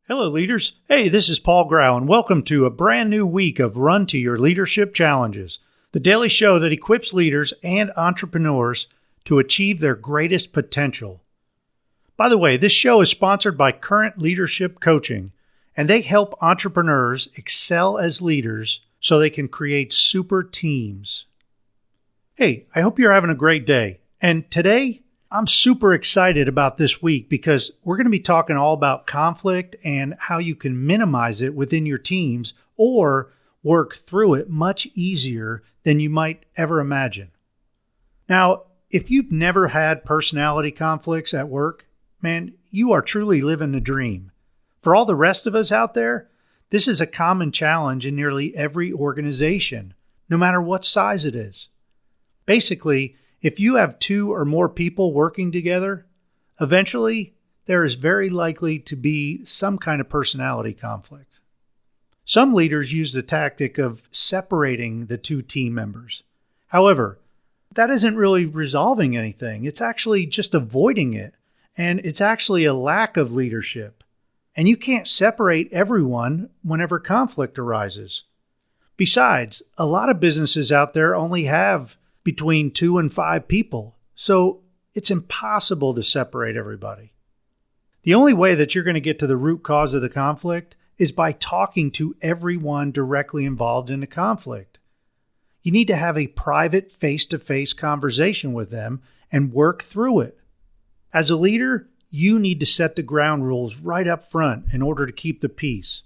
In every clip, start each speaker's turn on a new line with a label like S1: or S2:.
S1: Hello, leaders. Hey, this is Paul Grau, and welcome to a brand new week of Run to Your Leadership Challenges, the daily show that equips leaders and entrepreneurs to achieve their greatest potential. By the way, this show is sponsored by Current Leadership Coaching, and they help entrepreneurs excel as leaders so they can create super teams. Hey, I hope you're having a great day. And today, I'm super excited about this week because we're going to be talking all about conflict and how you can minimize it within your teams or work through it much easier than you might ever imagine. Now, if you've never had personality conflicts at work, man, you are truly living the dream. For all the rest of us out there, this is a common challenge in nearly every organization, no matter what size it is. Basically, if you have two or more people working together, eventually there is very likely to be some kind of personality conflict. Some leaders use the tactic of separating the two team members. However, that isn't really resolving anything. It's actually just avoiding it, and it's actually a lack of leadership. And you can't separate everyone whenever conflict arises. Besides, a lot of businesses out there only have between 2 and 5 people, so it's impossible to separate everybody. The only way that you're going to get to the root cause of the conflict is by talking to everyone directly involved in the conflict. You need to have a private face-to-face conversation with them and work through it. As a leader, you need to set the ground rules right up front in order to keep the peace.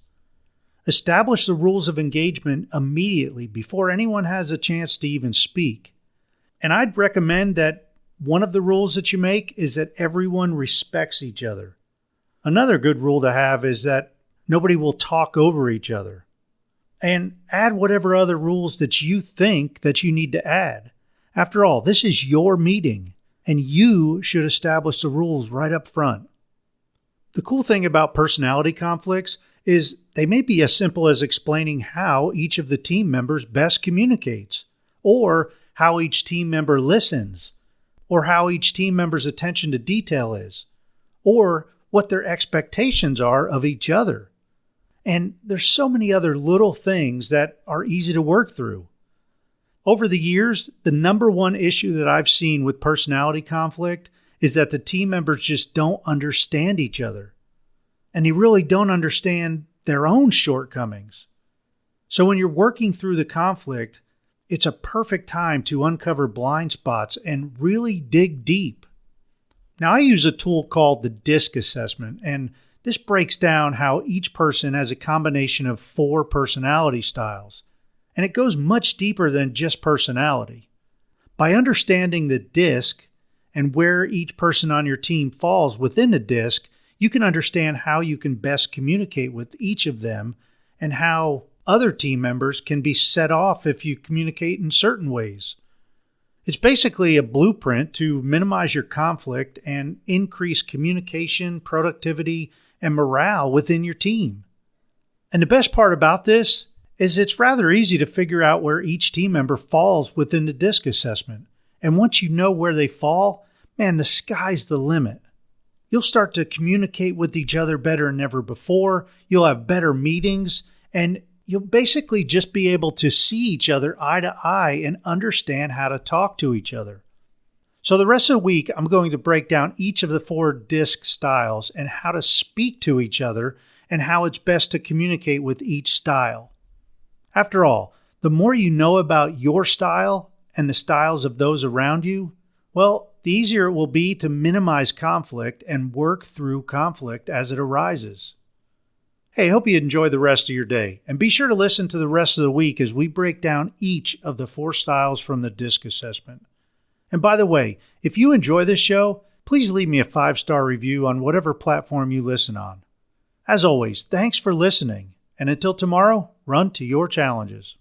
S1: Establish the rules of engagement immediately before anyone has a chance to even speak. And I'd recommend that one of the rules that you make is that everyone respects each other. Another good rule to have is that nobody will talk over each other. And add whatever other rules that you think that you need to add. After all, this is your meeting, and you should establish the rules right up front. The cool thing about personality conflicts is they may be as simple as explaining how each of the team members best communicates, or how each team member listens, or how each team member's attention to detail is, or what their expectations are of each other. And there's so many other little things that are easy to work through. Over the years, the number one issue that I've seen with personality conflict is that the team members just don't understand each other. And they really don't understand their own shortcomings. So when you're working through the conflict, it's a perfect time to uncover blind spots and really dig deep. Now, I use a tool called the DISC assessment, and this breaks down how each person has a combination of 4 personality styles, and it goes much deeper than just personality. By understanding the DISC and where each person on your team falls within the DISC, you can understand how you can best communicate with each of them and how other team members can be set off if you communicate in certain ways. It's basically a blueprint to minimize your conflict and increase communication, productivity, and morale within your team. And the best part about this is it's rather easy to figure out where each team member falls within the DISC assessment. And once you know where they fall, man, the sky's the limit. You'll start to communicate with each other better than ever before. You'll have better meetings, and you'll basically just be able to see each other eye to eye and understand how to talk to each other. So the rest of the week, I'm going to break down each of the 4 DISC styles and how to speak to each other and how it's best to communicate with each style. After all, the more you know about your style and the styles of those around you, well, the easier it will be to minimize conflict and work through conflict as it arises. Hey, hope you enjoy the rest of your day, and be sure to listen to the rest of the week as we break down each of the 4 styles from the DISC assessment. And by the way, if you enjoy this show, please leave me a 5-star review on whatever platform you listen on. As always, thanks for listening, and until tomorrow, run to your challenges.